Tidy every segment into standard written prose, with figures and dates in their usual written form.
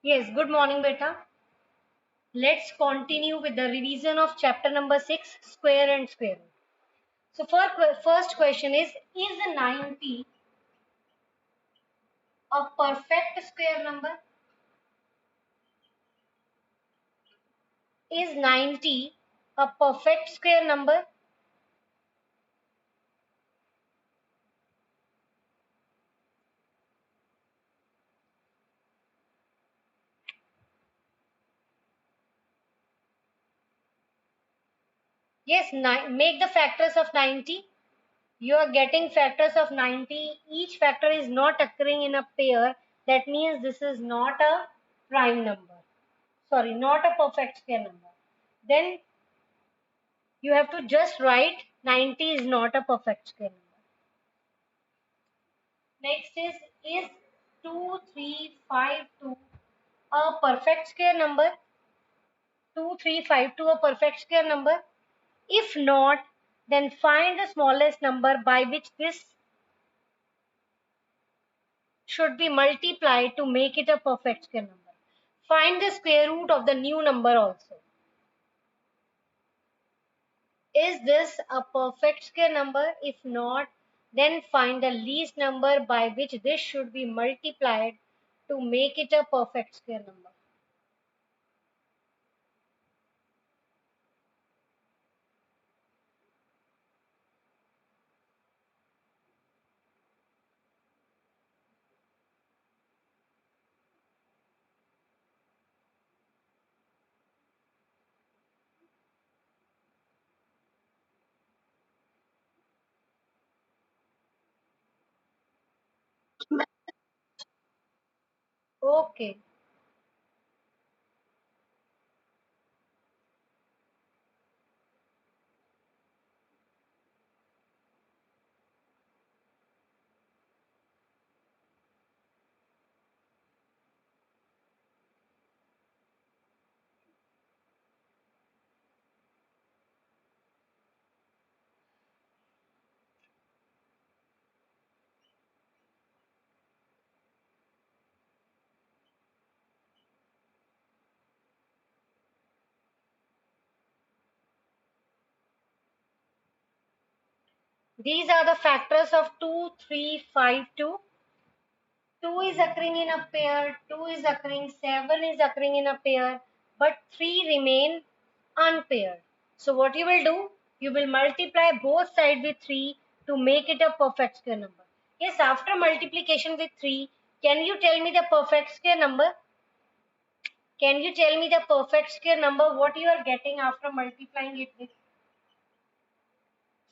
Yes, good morning, beta. Let's continue with the revision of chapter number 6, square and square root. So, first question is a 90 a perfect square number? Is 90 a perfect square number? Yes, make the factors of 90. You are getting factors of 90. Each factor is not occurring in a pair. That means this is not a prime number. Sorry, not a perfect square number. Then you have to just write 90 is not a perfect square number. Next is 2352 a perfect square number? 2352 a perfect square number? If not, then find the smallest number by which this should be multiplied to make it a perfect square number. Find the square root of the new number also. Is this a perfect square number? If not, then find the least number by which this should be multiplied to make it a perfect square number. Okay. These are the factors of 2, 3, 5, 2. 2 is occurring in a pair, 2 is occurring, 7 is occurring in a pair, but 3 remain unpaired. So what you will do? You will multiply both sides with 3 to make it a perfect square number. Yes, after multiplication with 3, can you tell me the perfect square number? Can you tell me the perfect square number, what you are getting after multiplying it with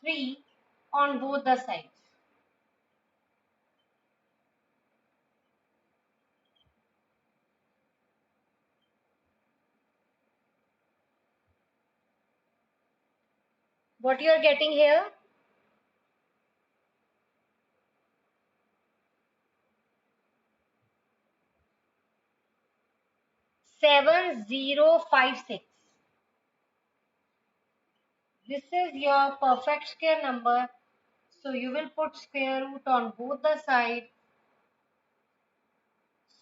3 on both the sides? What you are getting here? 7056. This is your perfect square number. So you will put square root on both the sides.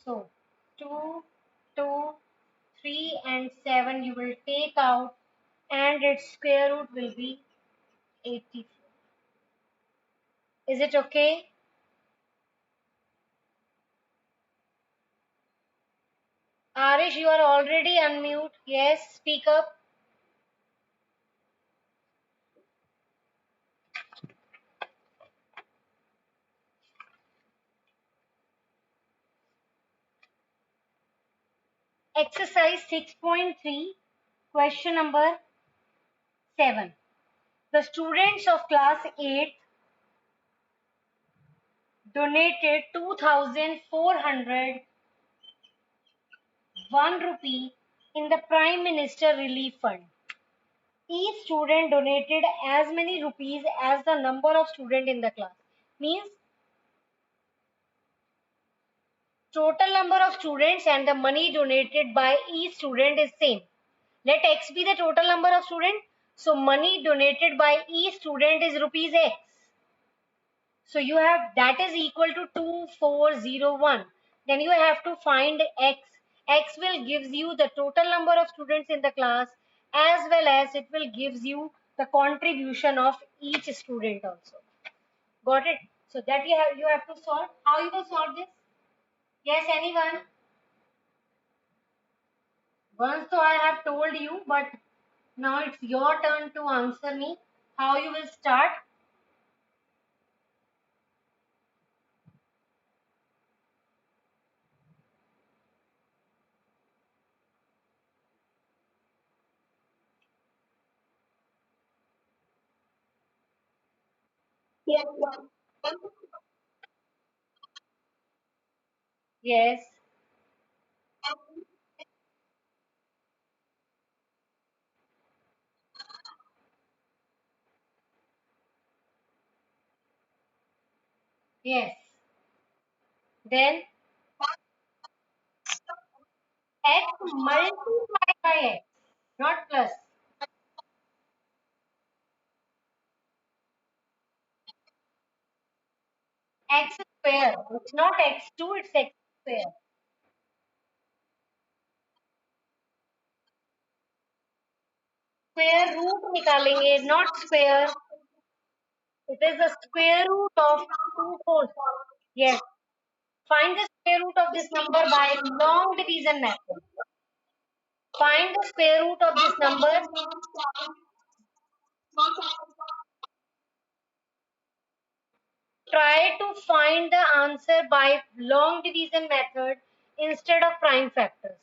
So 2, 2, 3 and 7 you will take out and its square root will be 84. Is it okay? Arish, you are already unmute. Yes, speak up. Exercise 6.3, question number 7. The students of class 8 donated 2,401 rupee in the Prime Minister Relief Fund. Each student donated as many rupees as the number of students in the class. Means total number of students and the money donated by each student is same. Let x be the total number of students. So money donated by each student is rupees x. So you have that is equal to 2401. Then you have to find x. X will gives you the total number of students in the class, as well as it will gives you the contribution of each student also. Got it? So that you have to solve. How you will solve this? Yes, anyone? Once so I have told you, but now it's your turn to answer me. How you will start? Yes. Yes. Then X multiplied by X, not plus. X square. It's not X2, it's X square. Square root निकालेंगे, not square. It is the square root of 2 fourths. Yes. Find the square root of this number by long division method. Find the square root of this number. Try to find the answer by long division method instead of prime factors.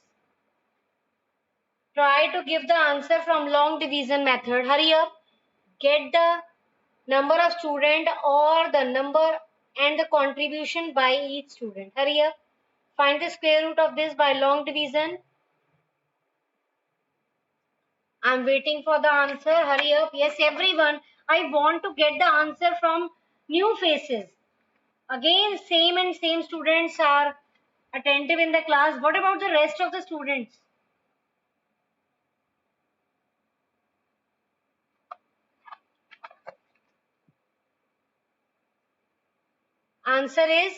Try to give the answer from long division method. Hurry up. Get the number of student or the number and the contribution by each student. Hurry up. Find the square root of this by long division. I'm waiting for the answer. Hurry up. Yes, everyone. I want to get the answer from new faces. Again, same and same students are attentive in the class. What about the rest of the students? Answer is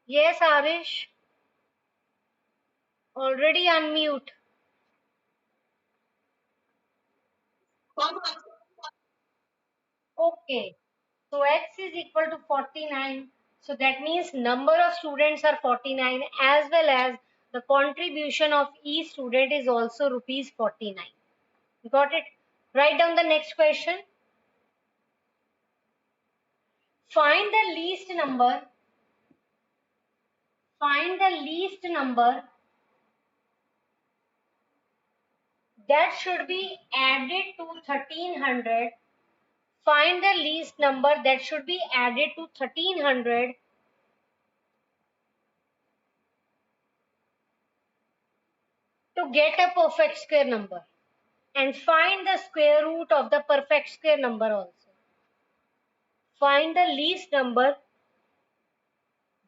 yes, Arish. Already unmute. Okay. So x is equal to 49. So that means number of students are 49, as well as the contribution of each student is also rupees 49. Got it? Write down the next question. Find the least number. Find the least number that should be added to 1300. Find the least number that should be added to 1300 to get a perfect square number. And find the square root of the perfect square number also. Find the least number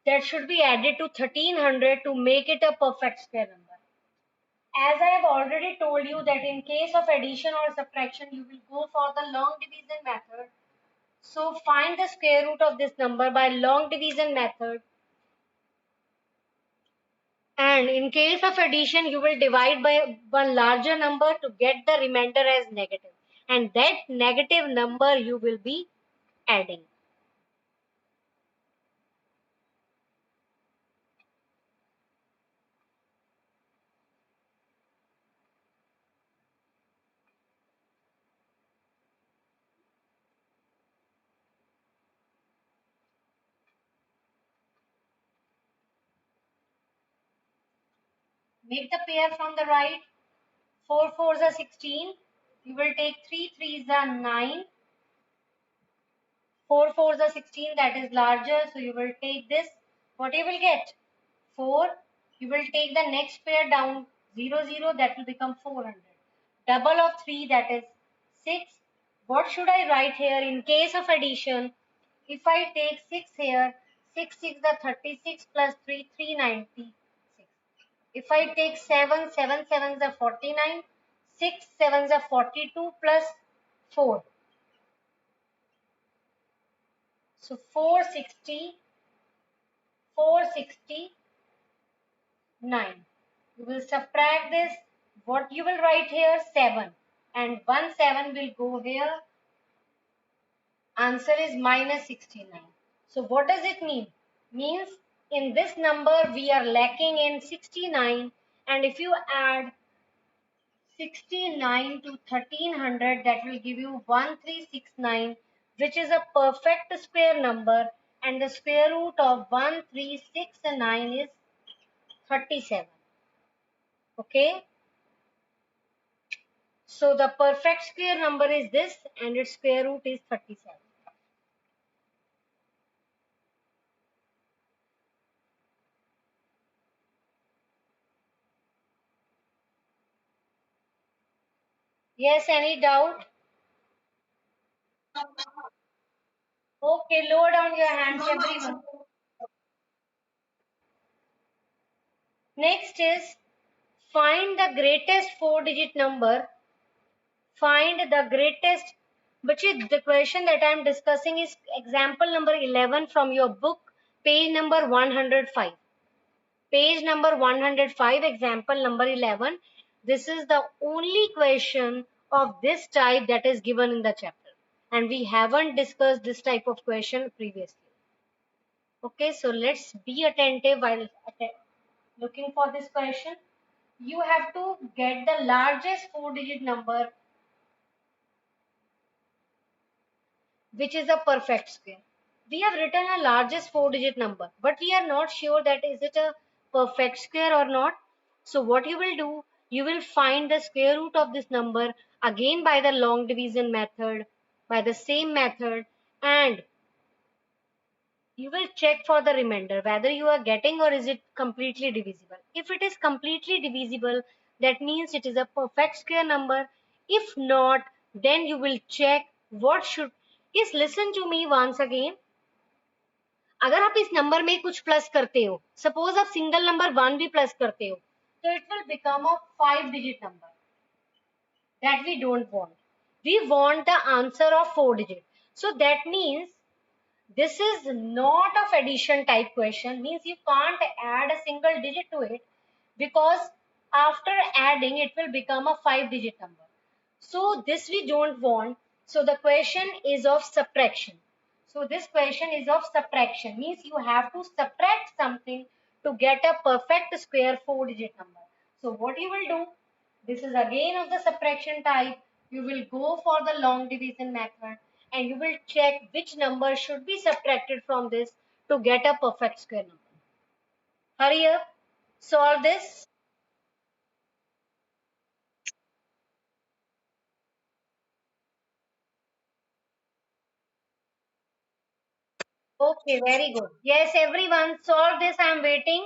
that should be added to 1300 to make it a perfect square number. As I have already told you that in case of addition or subtraction, you will go for the long division method. So find the square root of this number by long division method. And in case of addition, you will divide by one larger number to get the remainder as negative. And that negative number you will be adding. Make the pair from the right. 4 fours are 16. You will take 3 threes are 9. 4 fours are 16, that is larger. So you will take this. What you will get? 4. You will take the next pair down 0 0, that will become 400. Double of 3, that is 6. What should I write here in case of addition? If I take 6 here, 6 6 the 36 plus 3 396. If I take 7, 7 sevens are 49, 6 sevens are 42 plus 4. So 460, 469. You will subtract this. What you will write here? 7. And 1 7 will go here. Answer is minus 69. So what does it mean? Means in this number we are lacking in 69, and if you add 69 to 1300, that will give you 1369, which is a perfect square number, and the square root of 1369 is 37. Okay, so the perfect square number is this, and its square root is 37. Yes, any doubt? Okay, lower down your hands, everyone. Next is find the greatest four-digit number. Find the greatest. But the question that I am discussing is example number 11 from your book, page number 105. Page number 105, example number 11. This is the only question of this type that is given in the chapter. And we haven't discussed this type of question previously. Okay, so let's be attentive while looking for this question. You have to get the largest four-digit number, which is a perfect square. We have written a largest four-digit number, but we are not sure that is it a perfect square or not. So what you will do, you will find the square root of this number again by the long division method, by the same method, and you will check for the remainder whether you are getting or is it completely divisible. If it is completely divisible, that means it is a perfect square number. If not, then you will check what should. Yes, listen to me once again. अगर आप इस number में कुछ plus करते हो, suppose आप single number 1 भी plus करते हो, तो it will become a 5 digit number. That we don't want. We want the answer of 4 digit. So that means this is not of addition type question, means you can't add a single digit to it, because after adding it will become a 5 digit number. So this we don't want. So the question is of subtraction. So this question is of subtraction, means you have to subtract something to get a perfect square 4 digit number. So what you will do, this is again of the subtraction type. You will go for the long division method, and you will check which number should be subtracted from this to get a perfect square number. Hurry up, solve this. Okay, very good. Yes, everyone, solve this. I am waiting.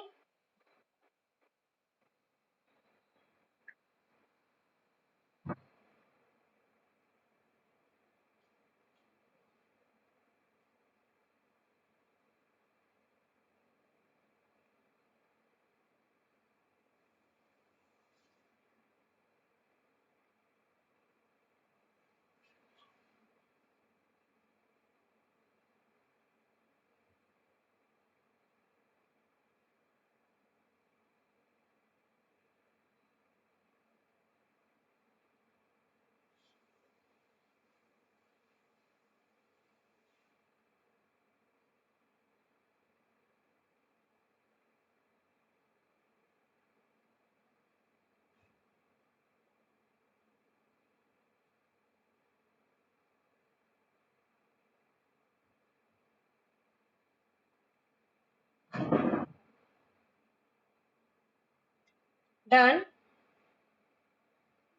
Done.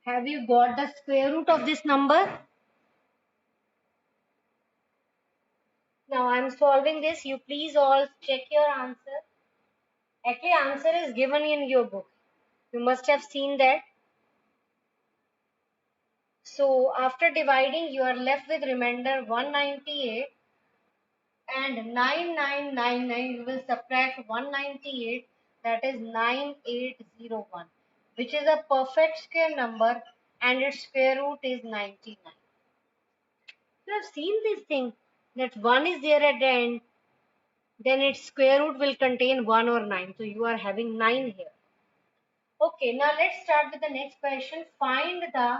Have you got the square root of this number? Now I'm solving this. You please all check your answer. Actually, answer is given in your book. You must have seen that. So after dividing, you are left with remainder 198 and 9999. You will subtract 198. that is 9801, which is a perfect square number and its square root is 99. You have seen this thing that 1 is there at the end, then its square root will contain 1 or 9. So you are having 9 here. Okay, now let's start with the next question. Find the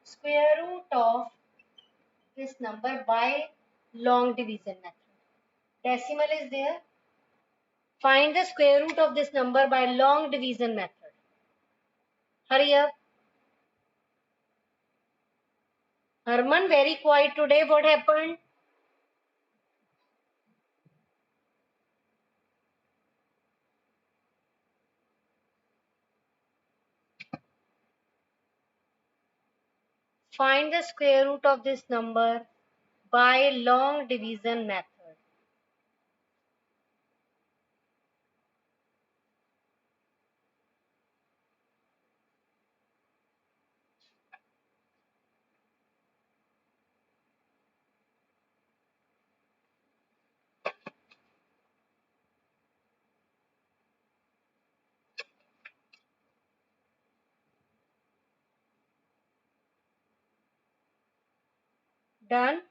square root of this number by long division method. Decimal is there. Find the square root of this number by long division method. Hurry up. Herman, very quiet today. What happened? Find the square root of this number by long division method. Done?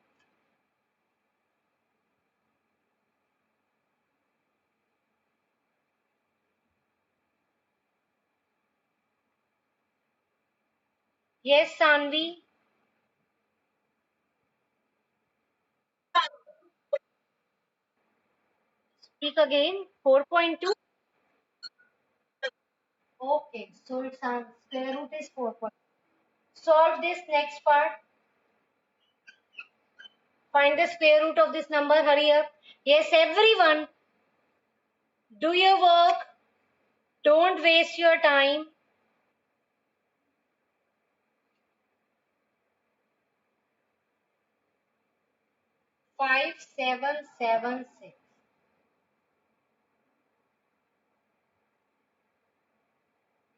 Yes, Sanvi. Speak again. 4.2. Okay, so its square root is 4. Solve this next part. Find the square root of this number. Hurry up. Yes, everyone. Do your work. Don't waste your time. 5776.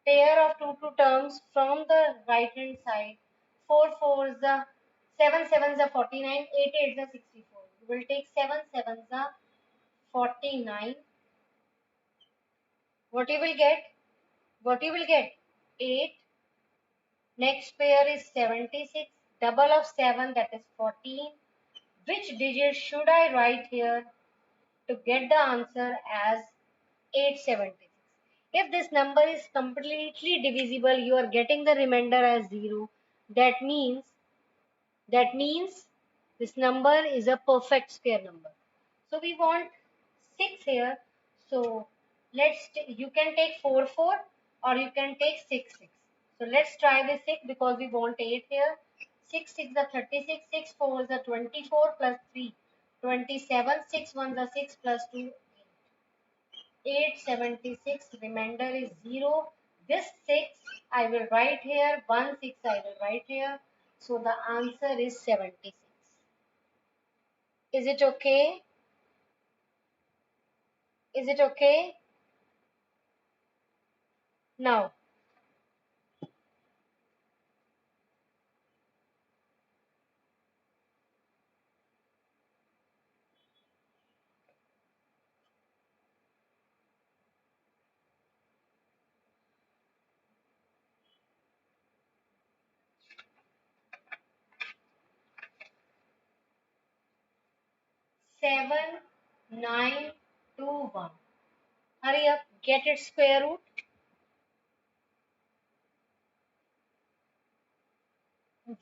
Pair of two terms from the right hand side. 4 4 is the 7 7 is the 49, 8 8 is the 64. You will take 7 7 is the 49. What you will get? What you will get? 8. Next pair is 76. Double of 7, that is 14. Which digit should I write here to get the answer as 876? If this number is completely divisible, you are getting the remainder as 0. That means this number is a perfect square number. So we want 6 here. So you can take 4 4 or you can take 6 6. So let's try with 6 because we want 8 here. 6 6 is 36, 6 4 is 24 plus 3 27, 6 1 is 6 plus 2 876, remainder is 0. This 6 I will write here, 1 6 I will write here. So the answer is 76. Is it okay? Is it okay? Now, 7921. Hurry up, get its square root.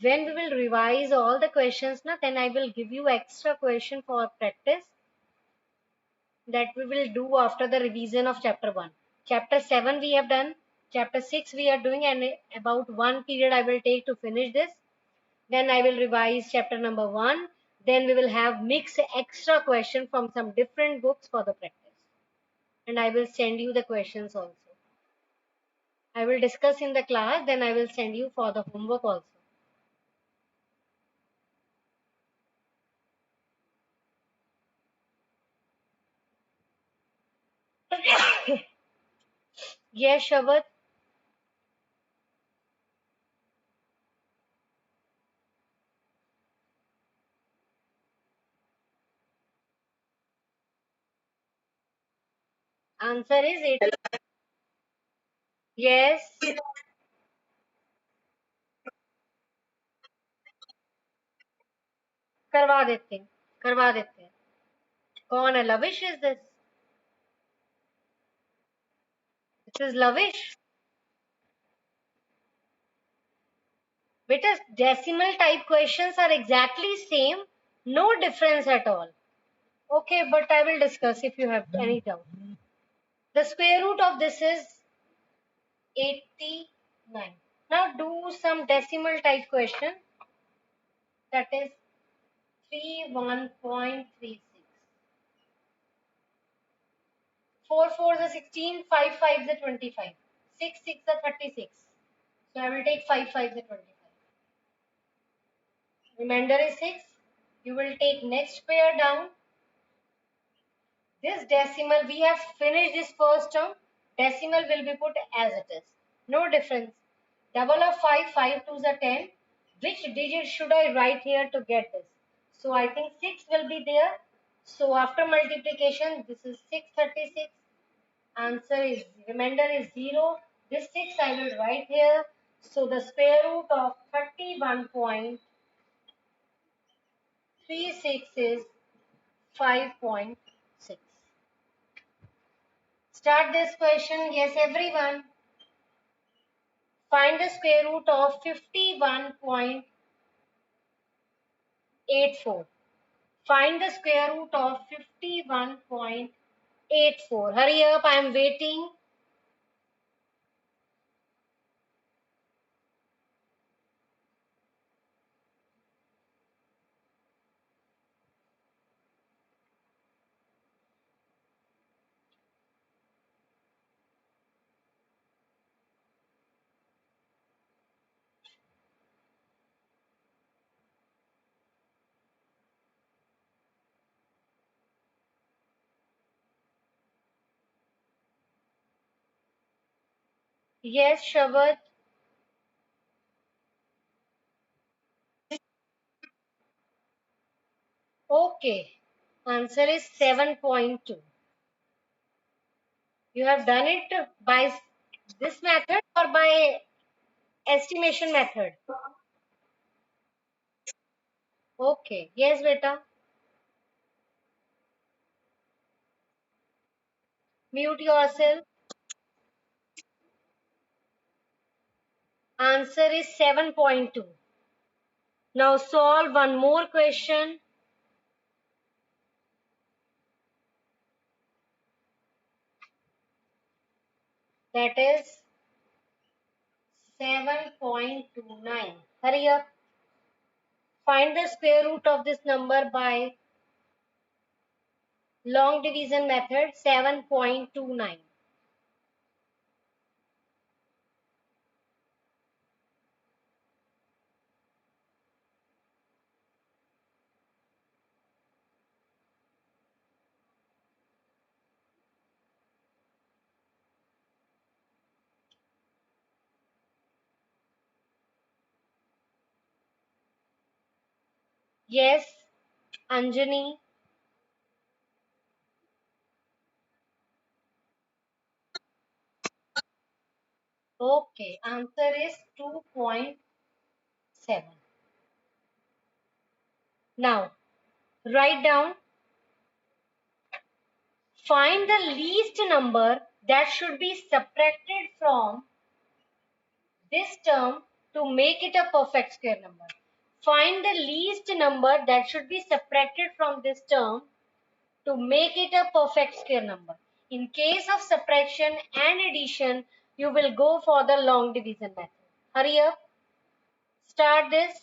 When we will revise all the questions, then I will give you extra question for practice that we will do after the revision of chapter 1. Chapter 7 we have done, chapter 6 we are doing, and about 1 period I will take to finish this. Then I will revise chapter number 1. Then we will have mix extra question from some different books for the practice. And I will send you the questions also. I will discuss in the class, then I will send you for the homework also. Yes, Shabad. Answer is 8. Yes. करवा देते हैं, करवा देते हैं. कौन है? Lavish is this? This is lavish. Beta, decimal type questions are exactly same, no difference at all. Okay, but I will discuss if you have any doubt. The square root of this is 89. Now do some decimal type question, that is 31.36. 4 4 is 16, 5 5 is 25, 6 6 is 36. So I will take 5 5 is 25. Remainder is 6. You will take next pair down. This decimal, we have finished this first term. Decimal will be put as it is. No difference. Double of 5, 5 2s are 10. Which digit should I write here to get this? So I think 6 will be there. So after multiplication, this is 636. Answer is, remainder is 0. This 6 I will write here. So the square root of 31.36 is 5.6. Start this question. Yes, everyone. Find the square root of 51.84. Find the square root of 51.84. Hurry up, I am waiting. Yes, Shabad. Okay. Answer is 7.2. You have done it by this method or by estimation method? Okay. Yes, beta. Mute yourself. Answer is 7.2. Now solve one more question. That is 7.29. Hurry up. Find the square root of this number by long division method. 7.29. Yes, Anjani. Okay, answer is 2.7. Now, write down. Find the least number that should be subtracted from this term to make it a perfect square number. Find the least number that should be subtracted from this term to make it a perfect square number. In case of subtraction and addition, you will go for the long division method. Hurry up. Start this.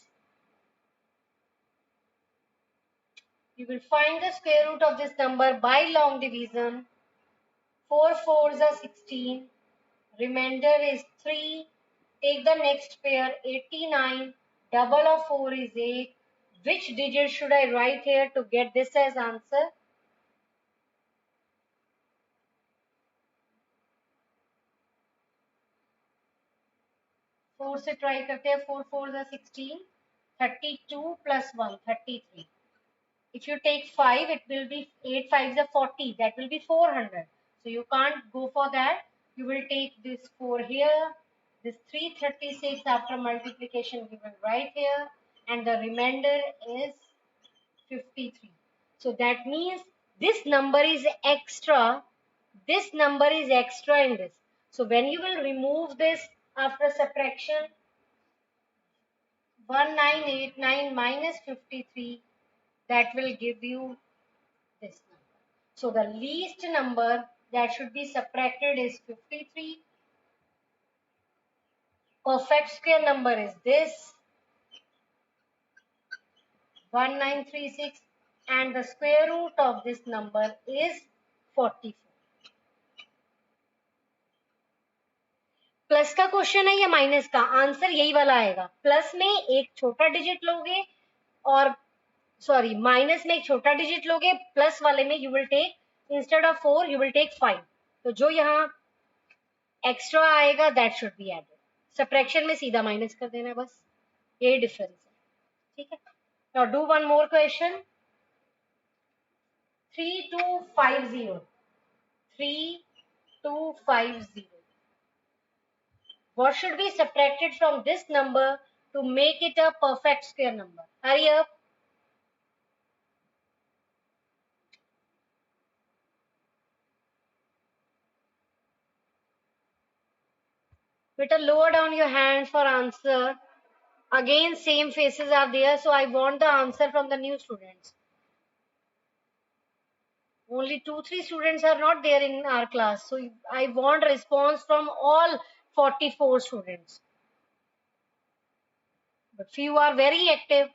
You will find the square root of this number by long division. 4 4s are 16. Remainder is 3. Take the next pair, 89. Double of 4 is 8. Which digit should I write here to get this as answer? Four से try करते हैं. 4 4 is 16. 32 plus 1, 33. If you take 5, it will be 8 5 is 40. That will be 400. So you can't go for that. You will take this 4 here, this 336 after multiplication you will write here, and the remainder is 53. So that means this number is extra. This number is extra in this. So when you will remove this after subtraction, 1989 minus 53, that will give you this number. So the least number that should be subtracted is 53. Perfect square number is this 1936, and the square root of this number is 44. Plus का question है या minus का? Answer यही वाला आएगा. Plus में एक छोटा डिजिट लोगे और सॉरी माइनस में एक छोटा डिजिट लोगे, प्लस वाले में you will take instead of 4 you will take 5. तो जो यहाँ एक्स्ट्रा आएगा that should be added. Subtraction में सीधा माइनस कर देना है, बस यही डिफरेंस है. ठीक है. Now do one more question. 3250. 3250. What should be subtracted from this number to make it a perfect square number? Hurry up. Better lower down your hand for answer. Again, same faces are there, so I want the answer from the new students. Only 2-3 students are not there in our class, so I want response from all 44 students. But few are very active.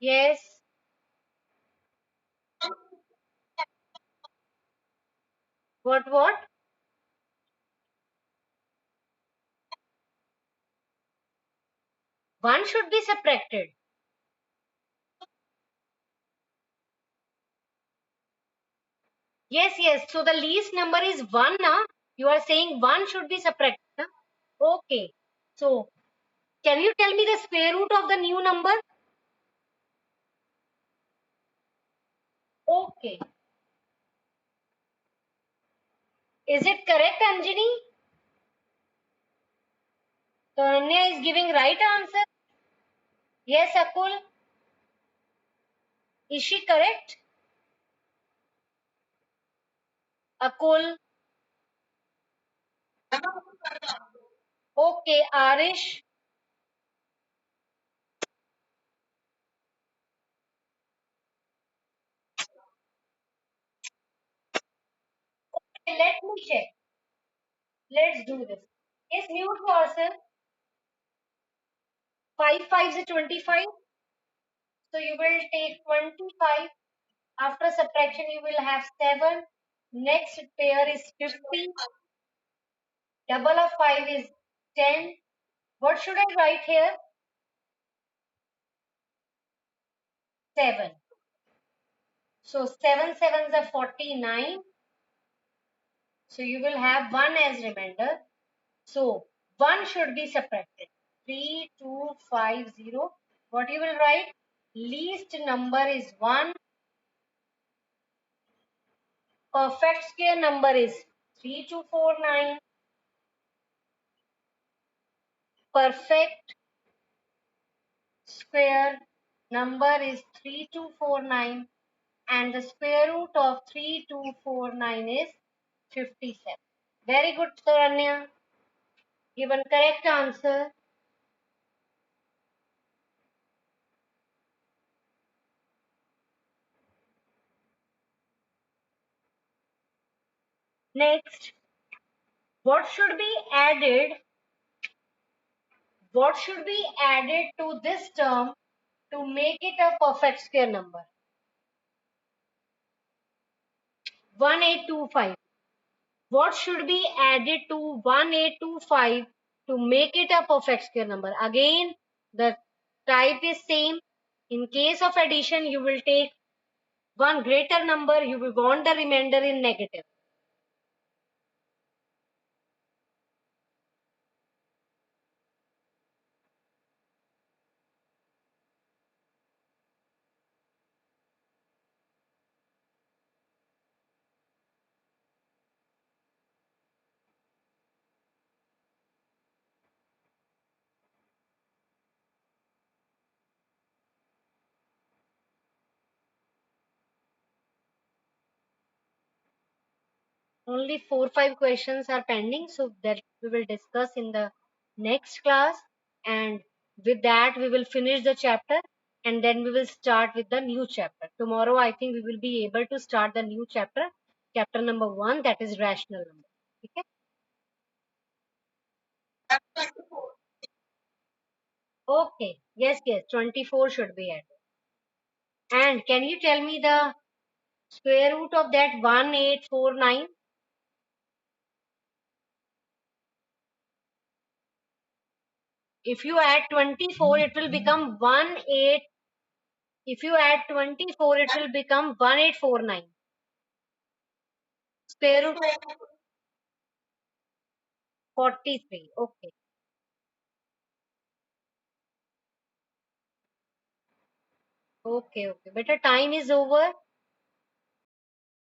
Yes. What? One should be subtracted. Yes. So the least number is 1 now. You are saying 1 should be subtracted. Na? Okay. So can you tell me the square root of the new number? Okay. Is it correct, Anjani? So Ananya is giving right answer. Yes, Akul. Is she correct? Akul. Okay, Arish. Okay, let me check. Let's do this. Yes, mute yourself. 5 5 is 25. So you will take 25. After subtraction, you will have 7. Next pair is 50. Double of 5 is 10. What should I write here? 7. So 7 sevens are 49. So you will have 1 as remainder. So 1 should be subtracted. 3250. What you will write? Least number is 1. Perfect square number is 3249. Perfect square number is 3249, and the square root of 3249 is 57. Very good, Saranya. Given correct answer. Next, what should be added? What should be added to this term to make it a perfect square number? 1825. What should be added to 1825 to make it a perfect square number? Again, the Type is same. In case of addition, you will take one greater number, you will want the remainder in negative. Only 4-5 questions are pending, so that we will discuss in the next class. And with that, we will finish the chapter and then we will start with the new chapter. Tomorrow, I think we will be able to start the new chapter, chapter number 1, that is rational number. Okay. Okay. Yes, yes. 24 should be added. And can you tell me the square root of that 1849? If you add 24, it will become 18. If you add 24, it will become 1849. Square root 43. Okay. Okay, okay. Better time is over.